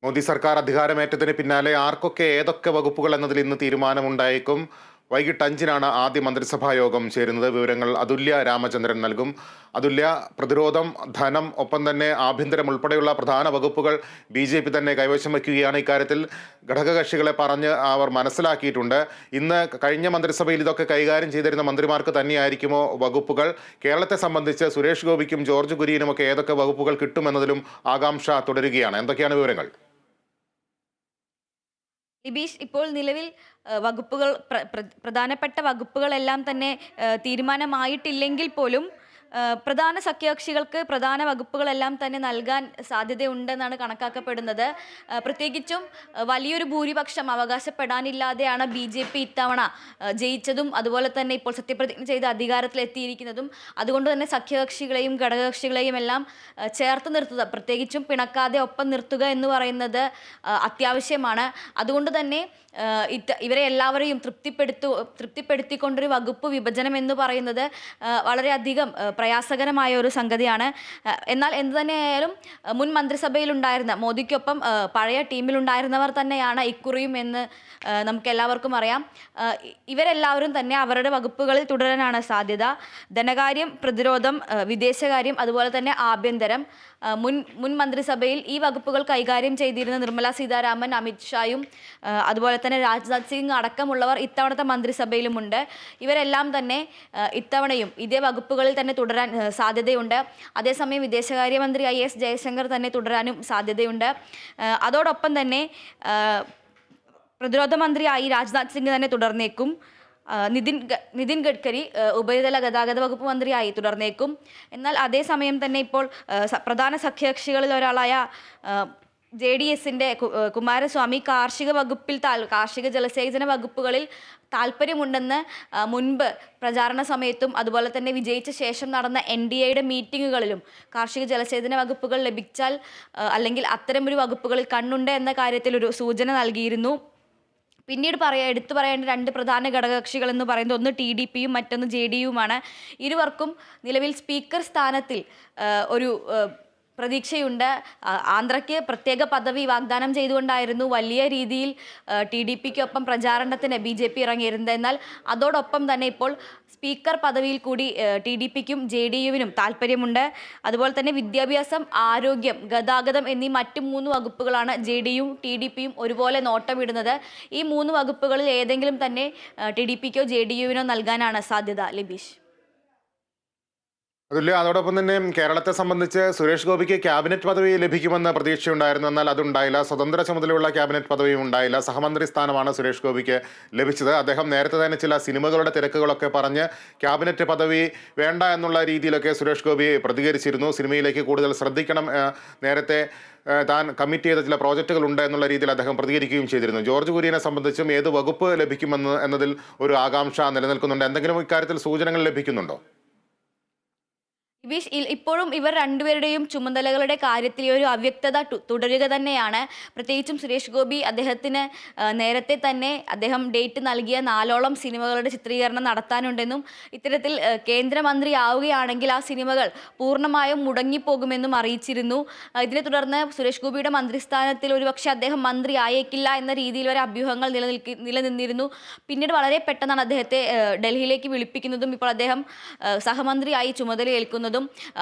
മോദി സർക്കാർ അധികാരമേറ്റതിന് പിന്നാലെ ആർക്കൊക്കെ ഏതൊക്കെ വകുപ്പുകൾ എന്നതിൽ ഇന്ന് തീരുമാനമുണ്ടായേക്കും. വൈകിട്ട് 5-നാണ് ആദ്യ മന്ത്രിസഭാ യോഗം ചേരുന്നത്. വിവരങ്ങൾ അതുല്യ രാമചന്ദ്രൻ നൽകും. അതുല്യ, പ്രതിരോധം, ധനം, ഒപ്പം തന്നെ ആഭ്യന്തരം ഉൾപ്പെടെയുള്ള പ്രധാന വകുപ്പുകൾ BJP തന്നെ കൈവശം വയ്ക്കുകയാണ്. ഇക്കാര്യത്തിൽ ഘടകകക്ഷികളെ പറഞ്ഞ് അവർ മനസ്സിലാക്കിയിട്ടുണ്ട്. ഇന്ന് കഴിഞ്ഞ മന്ത്രിസഭയിൽ ഇതൊക്കെ കൈകാര്യം ചെയ്തിരുന്ന മന്ത്രിമാർക്ക് തന്നെയായിരിക്കുമോ വകുപ്പുകൾ? കേരളത്തെ സംബന്ധിച്ച് സുരേഷ് ഗോപിക്കും ജോർജ് കുര്യനുമൊക്കെ ഏതൊക്കെ വകുപ്പുകൾ കിട്ടുമെന്നതിലും ആകാംക്ഷ തുടരുകയാണ്. എന്തൊക്കെയാണ് വിവരങ്ങൾ? ലിബീഷ്, ഇപ്പോൾ നിലവിൽ വകുപ്പുകൾ പ്രധാനപ്പെട്ട വകുപ്പുകളെല്ലാം തന്നെ തീരുമാനമായിട്ടില്ലെങ്കിൽ പോലും പ്രധാന സഖ്യകക്ഷികൾക്ക് പ്രധാന വകുപ്പുകളെല്ലാം തന്നെ നൽകാൻ സാധ്യതയുണ്ടെന്നാണ് കണക്കാക്കപ്പെടുന്നത്. പ്രത്യേകിച്ചും വലിയൊരു ഭൂരിപക്ഷം അവകാശപ്പെടാനില്ലാതെയാണ് BJP ഇത്തവണ ജയിച്ചതും അതുപോലെ തന്നെ ഇപ്പോൾ സത്യപ്രതിജ്ഞ ചെയ്ത് അധികാരത്തിലെത്തിയിരിക്കുന്നതും. അതുകൊണ്ട് തന്നെ സഖ്യകക്ഷികളെയും ഘടകകക്ഷികളെയും എല്ലാം ചേർത്ത് നിർത്തുക, പ്രത്യേകിച്ചും പിണക്കാതെ ഒപ്പം നിർത്തുക എന്ന് പറയുന്നത് അത്യാവശ്യമാണ്. അതുകൊണ്ട് തന്നെ ഇവരെ എല്ലാവരെയും തൃപ്തിപ്പെടുത്തിക്കൊണ്ടൊരു വകുപ്പ് വിഭജനം എന്ന് പറയുന്നത് വളരെയധികം പ്രയാസകരമായ ഒരു സംഗതിയാണ്. എന്നാൽ എന്തു തന്നെയായാലും മുൻ മന്ത്രിസഭയിലുണ്ടായിരുന്ന മോദിക്കൊപ്പം പഴയ ടീമിലുണ്ടായിരുന്നവർ തന്നെയാണ് ഇക്കുറിയും എന്ന് നമുക്ക് എല്ലാവർക്കും അറിയാം. ഇവരെല്ലാവരും തന്നെ അവരുടെ വകുപ്പുകളിൽ തുടരാനാണ് സാധ്യത. ധനകാര്യം, പ്രതിരോധം, വിദേശകാര്യം, അതുപോലെ തന്നെ ആഭ്യന്തരം. മുൻ മന്ത്രിസഭയിൽ ഈ വകുപ്പുകൾ കൈകാര്യം ചെയ്തിരുന്ന നിർമ്മല സീതാരാമൻ, അമിത് ഷായും അതുപോലെ തന്നെ രാജ്നാഥ് സിംഗ് അടക്കമുള്ളവർ ഇത്തവണത്തെ മന്ത്രിസഭയിലുമുണ്ട്. ഇവരെല്ലാം തന്നെ ഇത്തവണയും ഇതേ വകുപ്പുകളിൽ തന്നെ തുടരാൻ സാധ്യതയുണ്ട്. അതേസമയം വിദേശകാര്യമന്ത്രി IS ജയശങ്കർ തന്നെ തുടരാനും സാധ്യതയുണ്ട്. അതോടൊപ്പം തന്നെ പ്രതിരോധ മന്ത്രിയായി രാജ്നാഥ് സിംഗ് തന്നെ തുടർന്നേക്കും. നിതിൻ ഗഡ്കരി ഉപരിതല ഗതാഗത വകുപ്പ് മന്ത്രിയായി തുടർന്നേക്കും. എന്നാൽ അതേസമയം തന്നെ ഇപ്പോൾ പ്രധാന സഖ്യകക്ഷികളിൽ ഒരാളായ JDSന്റെ കുമാരസ്വാമി കാർഷിക ജലസേചന വകുപ്പുകളിൽ താല്പര്യമുണ്ടെന്ന് മുൻപ് പ്രചാരണ സമയത്തും അതുപോലെ തന്നെ വിജയിച്ച ശേഷം നടന്ന NDAയുടെ മീറ്റിങ്ങുകളിലും കാർഷിക ജലസേചന വകുപ്പുകൾ ലഭിച്ചാൽ അല്ലെങ്കിൽ അത്തരമൊരു വകുപ്പുകളിൽ കണ്ണുണ്ട് എന്ന കാര്യത്തിൽ ഒരു സൂചന നൽകിയിരുന്നു. പിന്നീട് എടുത്തു പറയേണ്ട രണ്ട് പ്രധാന ഘടകകക്ഷികൾ എന്ന് പറയുന്നത് ഒന്ന് TDPയും മറ്റൊന്ന് JDUവുമാണ്. ഇരുവർക്കും നിലവിൽ സ്പീക്കർ സ്ഥാനത്തിൽ ഒരു പ്രതീക്ഷയുണ്ട്. ആന്ധ്രയ്ക്ക് പ്രത്യേക പദവി വാഗ്ദാനം ചെയ്തുകൊണ്ടായിരുന്നു വലിയ രീതിയിൽ TDPക്കൊപ്പം പ്രചാരണത്തിന് BJP ഇറങ്ങിയിരുന്നത്. എന്നാൽ അതോടൊപ്പം തന്നെ ഇപ്പോൾ സ്പീക്കർ പദവിയിൽ കൂടി TDPക്കും JDUവിനും താല്പര്യമുണ്ട്. അതുപോലെ തന്നെ വിദ്യാഭ്യാസം, ആരോഗ്യം, ഗതാഗതം എന്നീ മറ്റു 3 വകുപ്പുകളാണ് JDUവും TDPയും ഒരുപോലെ നോട്ടമിടുന്നത്. ഈ 3 വകുപ്പുകളിൽ ഏതെങ്കിലും തന്നെ TDPക്കോ JDUവിനോ നൽകാനാണ് സാധ്യത. ലിബീഷ്, അതുല്യ, അതോടൊപ്പം തന്നെ കേരളത്തെ സംബന്ധിച്ച് സുരേഷ് ഗോപിക്ക് ക്യാബിനറ്റ് പദവി ലഭിക്കുമെന്ന് പ്രതീക്ഷയുണ്ടായിരുന്നു. എന്നാൽ അതുണ്ടായില്ല. സ്വതന്ത്ര ചുമതലയുള്ള ക്യാബിനറ്റ് പദവിയും ഉണ്ടായില്ല. സഹമന്ത്രി സ്ഥാനമാണ് സുരേഷ് ഗോപിക്ക് ലഭിച്ചത്. അദ്ദേഹം നേരത്തെ തന്നെ ചില സിനിമകളുടെ തിരക്കുകളൊക്കെ പറഞ്ഞ് ക്യാബിനറ്റ് പദവി വേണ്ട എന്നുള്ള രീതിയിലൊക്കെ സുരേഷ് ഗോപി പ്രതികരിച്ചിരുന്നു. സിനിമയിലേക്ക് കൂടുതൽ ശ്രദ്ധിക്കണം, നേരത്തെ താൻ കമ്മിറ്റ് ചെയ്ത ചില പ്രോജക്റ്റുകൾ ഉണ്ട് എന്നുള്ള രീതിയിൽ അദ്ദേഹം പ്രതികരിക്കുകയും ചെയ്തിരുന്നു. ജോർജ് കുര്യനെ സംബന്ധിച്ചും ഏത് വകുപ്പ് എന്നതിൽ ഒരു ആകാംക്ഷ നിലനിൽക്കുന്നുണ്ട്. എന്തെങ്കിലും ഇക്കാര്യത്തിൽ സൂചനകൾ ലഭിക്കുന്നുണ്ടോ? ഇപ്പോഴും ഇവർ രണ്ടുപേരുടെയും ചുമതലകളുടെ കാര്യത്തിൽ ഒരു അവ്യക്തത തുടരുക തന്നെയാണ്. പ്രത്യേകിച്ചും സുരേഷ് ഗോപി അദ്ദേഹത്തിന് നേരത്തെ തന്നെ അദ്ദേഹം ഡേറ്റ് നൽകിയ 4ഓളം സിനിമകളുടെ ചിത്രീകരണം നടത്താനുണ്ടെന്നും ഇത്തരത്തിൽ കേന്ദ്രമന്ത്രി ആവുകയാണെങ്കിൽ ആ സിനിമകൾ പൂർണ്ണമായും മുടങ്ങിപ്പോകുമെന്നും അറിയിച്ചിരുന്നു. ഇതിനെ തുടർന്ന് സുരേഷ് ഗോപിയുടെ മന്ത്രിസ്ഥാനത്തിൽ ഒരുപക്ഷെ അദ്ദേഹം മന്ത്രി ആയേക്കില്ല എന്ന രീതിയിൽ വരെ അഭ്യൂഹങ്ങൾ നിലനിന്നിരുന്നു. പിന്നീട് വളരെ പെട്ടെന്നാണ് അദ്ദേഹത്തെ ഡൽഹിയിലേക്ക് വിളിപ്പിക്കുന്നതും ഇപ്പോൾ അദ്ദേഹം സഹമന്ത്രിയായി ചുമതലയേൽക്കുന്നതും.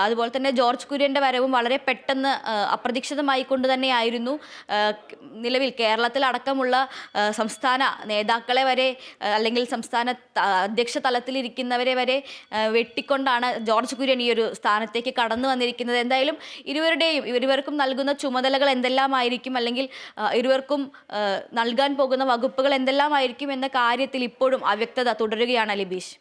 അതുപോലെ തന്നെ ജോർജ് കുര്യന്റെ വരവും വളരെ പെട്ടെന്ന് അപ്രതീക്ഷിതമായി കൊണ്ട് തന്നെയായിരുന്നു. നിലവിൽ കേരളത്തിൽ അടക്കമുള്ള സംസ്ഥാന നേതാക്കളെ വരെ അല്ലെങ്കിൽ സംസ്ഥാന അധ്യക്ഷ തലത്തിലിരിക്കുന്നവരെ വരെ വെട്ടിക്കൊണ്ടാണ് ജോർജ് കുര്യൻ ഈ ഒരു സ്ഥാനത്തേക്ക് കടന്നു വന്നിരിക്കുന്നത്. എന്തായാലും ഇരുവർക്കും നൽകുന്ന ചുമതലകൾ എന്തെല്ലാമായിരിക്കും അല്ലെങ്കിൽ ഇരുവർക്കും നൽകാൻ പോകുന്ന വകുപ്പുകൾ എന്തെല്ലാമായിരിക്കും എന്ന കാര്യത്തിൽ ഇപ്പോഴും അവ്യക്തത തുടരുകയാണ്. ലിബീഷ്.